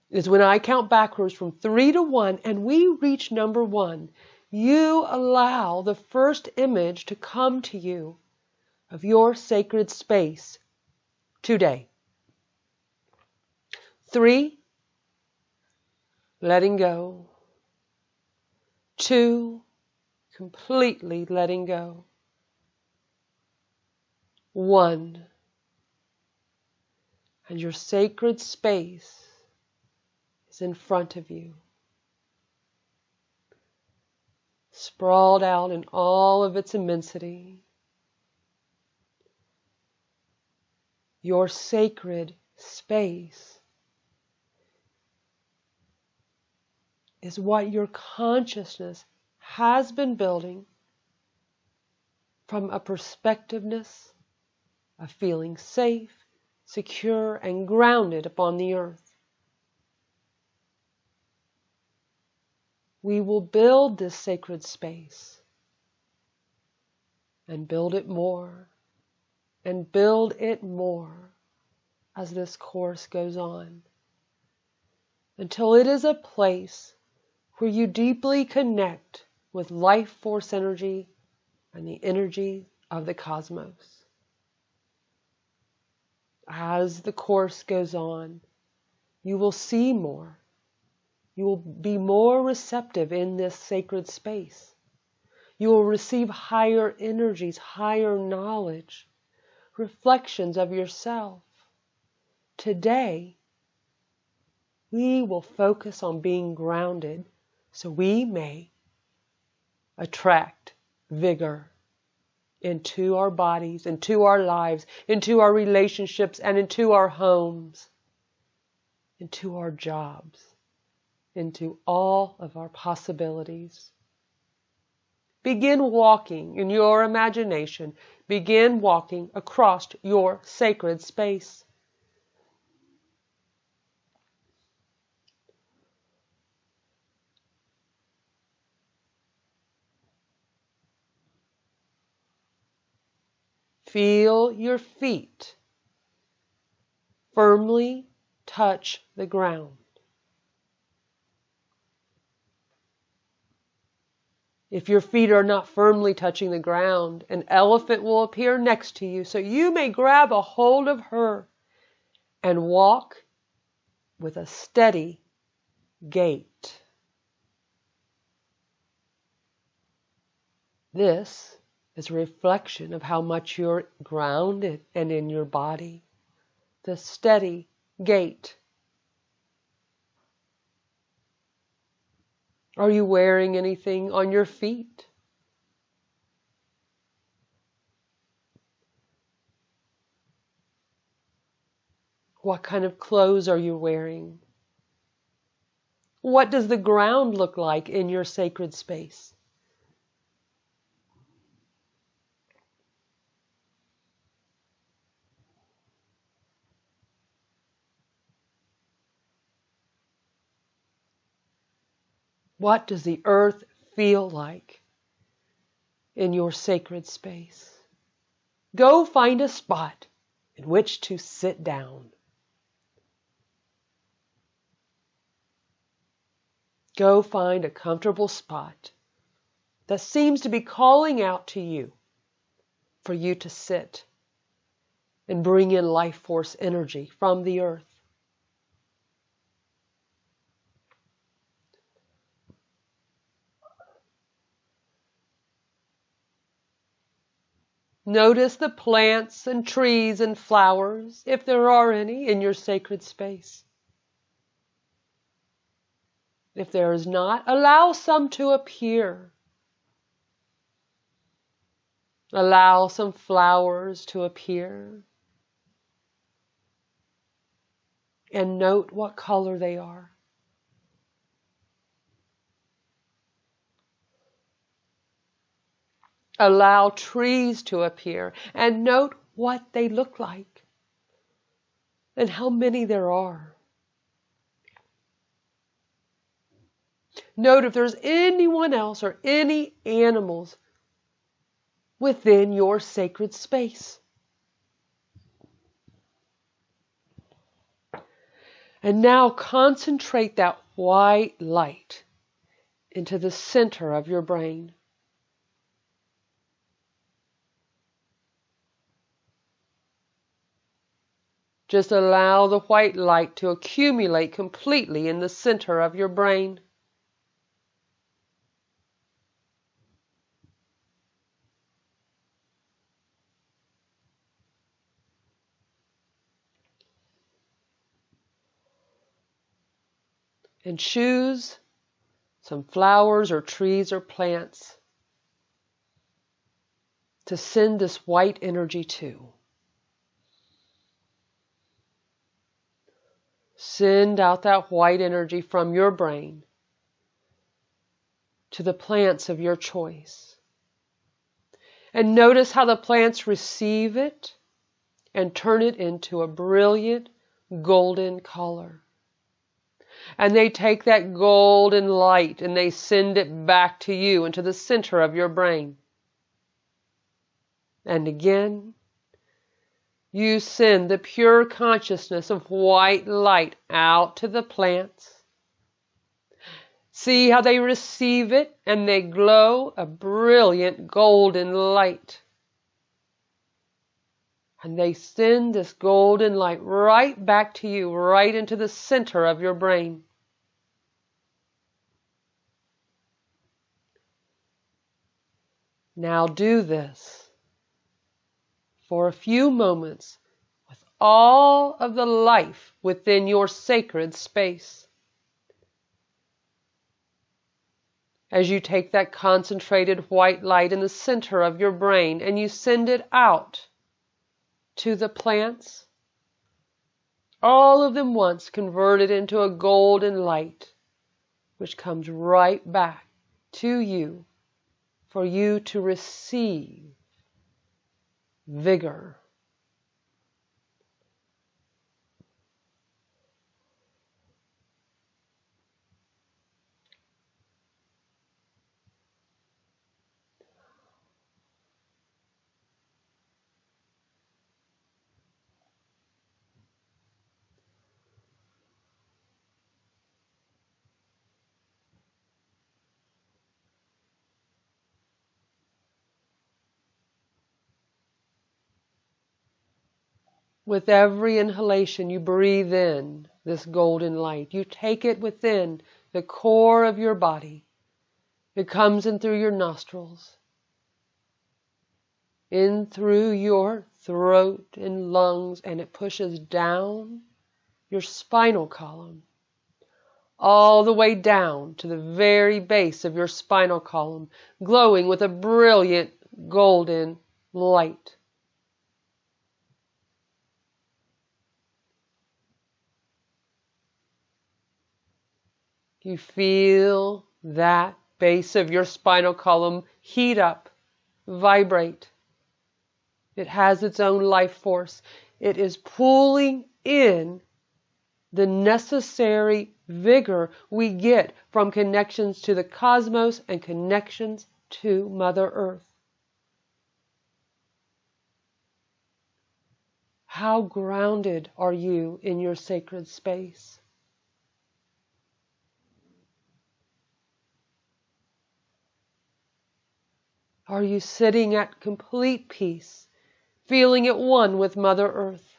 [SPEAKER 2] is when I count backwards from 3 to 1 and we reach number 1, you allow the first image to come to you of your sacred space today. 3, letting go. 2, completely letting go. 1, and your sacred space is in front of you, sprawled out in all of its immensity. Your sacred space is what your consciousness has been building from a perspectiveness of feeling safe, secure, and grounded upon the earth. We will build this sacred space and build it more and build it more as this course goes on, until it is a place where you deeply connect with life force energy and the energy of the cosmos. As the course goes on, you will see more. You will be more receptive in this sacred space. You will receive higher energies, higher knowledge, reflections of yourself. Today, we will focus on being grounded so we may attract vigor into our bodies, into our lives, into our relationships, and into our homes, into our jobs, into all of our possibilities. Begin walking in your imagination. Begin walking across your sacred space. Feel your feet firmly touch the ground. If your feet are not firmly touching the ground, an elephant will appear next to you, so you may grab a hold of her and walk with a steady gait. This is a reflection of how much you're grounded and in your body. The steady gait. Are you wearing anything on your feet? What kind of clothes are you wearing? What does the ground look like in your sacred space? What does the earth feel like in your sacred space? Go find a spot in which to sit down. Go find a comfortable spot that seems to be calling out to you for you to sit and bring in life force energy from the earth. Notice the plants and trees and flowers, if there are any, in your sacred space. If there is not, allow some to appear. Allow some flowers to appear. And note what color they are. Allow trees to appear and note what they look like and how many there are. Note if there's anyone else or any animals within your sacred space. And now concentrate that white light into the center of your brain. Just allow the white light to accumulate completely in the center of your brain. And choose some flowers or trees or plants to send this white energy to. Send out that white energy from your brain to the plants of your choice. And notice how the plants receive it and turn it into a brilliant golden color. And they take that golden light and they send it back to you into the center of your brain. And again, you send the pure consciousness of white light out to the plants. See how they receive it and they glow a brilliant golden light. And they send this golden light right back to you, right into the center of your brain. Now do this for a few moments with all of the life within your sacred space. As you take that concentrated white light in the center of your brain and you send it out to the plants, all of them once converted into a golden light, which comes right back to you for you to receive vigor. With every inhalation, you breathe in this golden light. You take it within the core of your body. It comes in through your nostrils, in through your throat and lungs, and it pushes down your spinal column, all the way down to the very base of your spinal column, glowing with a brilliant golden light. You feel that base of your spinal column heat up, vibrate. It has its own life force. It is pulling in the necessary vigor we get from connections to the cosmos and connections to Mother Earth. How grounded are you in your sacred space? Are you sitting at complete peace, feeling at one with Mother Earth?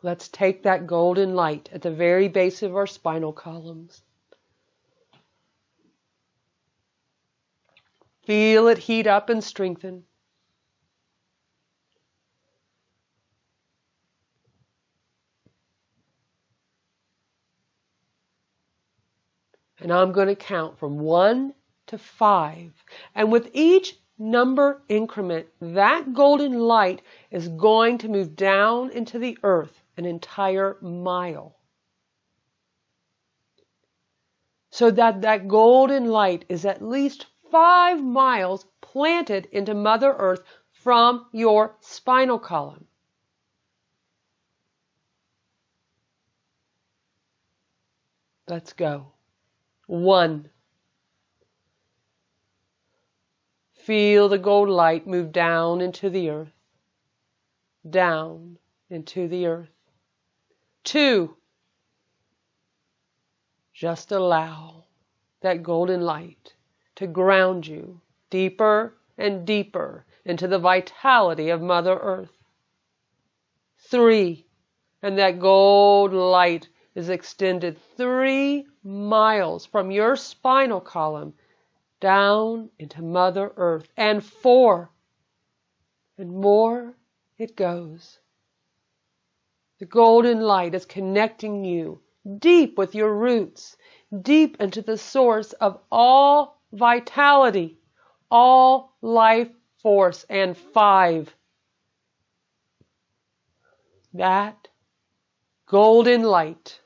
[SPEAKER 2] Let's take that golden light at the very base of our spinal columns. Feel it heat up and strengthen. And I'm going to count from 1 to 5. And with each number increment, that golden light is going to move down into the earth an entire mile. So that golden light is at least 5 miles planted into Mother Earth from your spinal column. Let's go. 1. Feel the gold light move down into the earth. Down into the earth. 2. Just allow that golden light to ground you deeper and deeper into the vitality of Mother Earth. 3. And that gold light is extended 3 miles from your spinal column down into Mother Earth. And 4. And more it goes. The golden light is connecting you deep with your roots, deep into the source of all vitality, all life force. And 5. That golden light,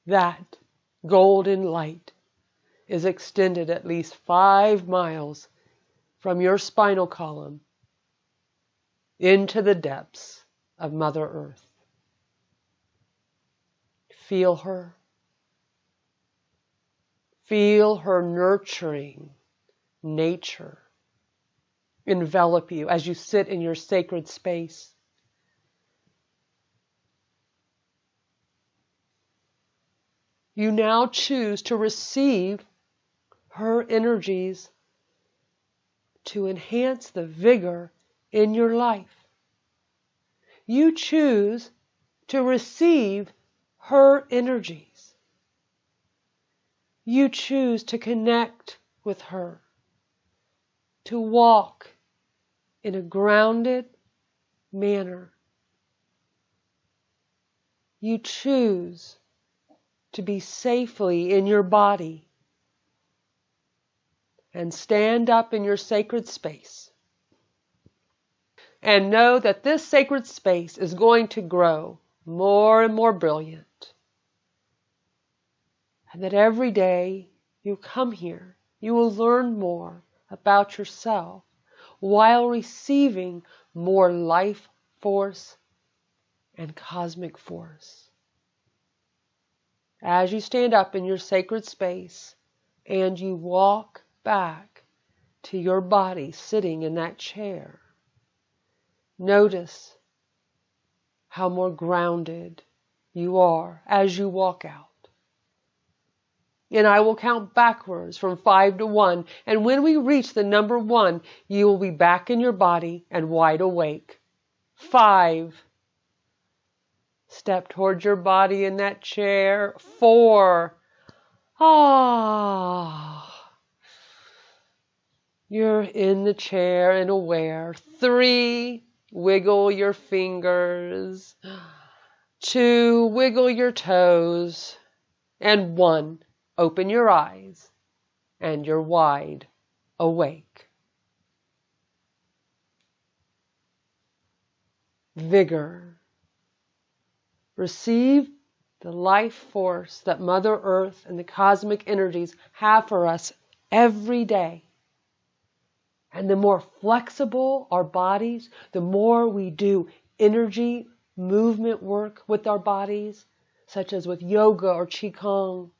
[SPEAKER 2] that golden light is extended at least 5 miles from your spinal column into the depths of Mother Earth. Feel her. Feel her nurturing nature envelop you as you sit in your sacred space. You now choose to receive her energies to enhance the vigor in your life. You choose to receive her energies. You choose to connect with her, to walk in a grounded manner. You choose to be safely in your body and stand up in your sacred space and know that this sacred space is going to grow more and more brilliant, and that every day you come here, you will learn more about yourself while receiving more life force and cosmic force. As you stand up in your sacred space and you walk back to your body sitting in that chair, notice how more grounded you are as you walk out. And I will count backwards from 5 to 1. And when we reach the number 1, you will be back in your body and wide awake. 5. Step towards your body in that chair. 4. You're in the chair and aware. 3. Wiggle your fingers. 2. Wiggle your toes. And 1. Open your eyes and you're wide awake. Vigor. Receive the life force that Mother Earth and the cosmic energies have for us every day. And the more flexible our bodies, the more we do energy movement work with our bodies, such as with yoga or qigong,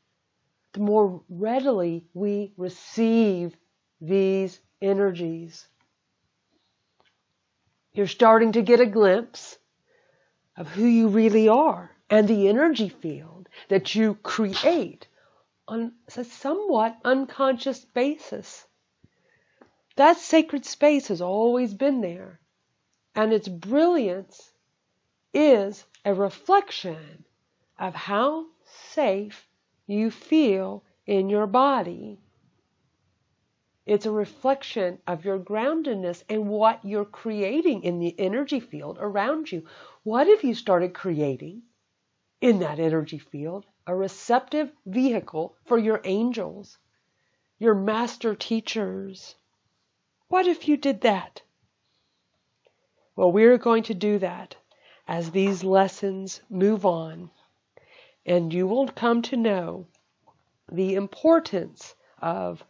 [SPEAKER 2] the more readily we receive these energies. You're starting to get a glimpse of who you really are and the energy field that you create on a somewhat unconscious basis. That sacred space has always been there, and its brilliance is a reflection of how safe you feel in your body. It's a reflection of your groundedness and what you're creating in the energy field around you. What if you started creating in that energy field a receptive vehicle for your angels, your master teachers? What if you did that? Well, we're going to do that as these lessons move on, and you will come to know the importance of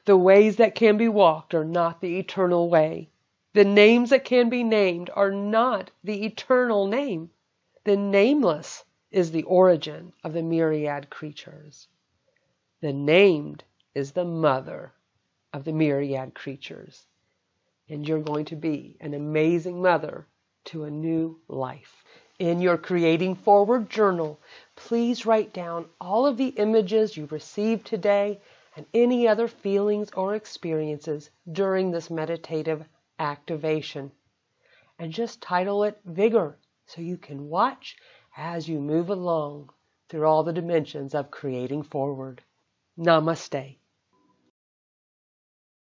[SPEAKER 2] the ways that can be walked are not the eternal way. The names that can be named are not the eternal name. The nameless is the origin of the myriad creatures. The named is the mother of the myriad creatures. And you're going to be an amazing mother to a new life. In your Creating Forward journal, please write down all of the images you received today and any other feelings or experiences during this meditative activation. And just title it Vigor so you can watch as you move along through all the dimensions of Creating Forward. Namaste.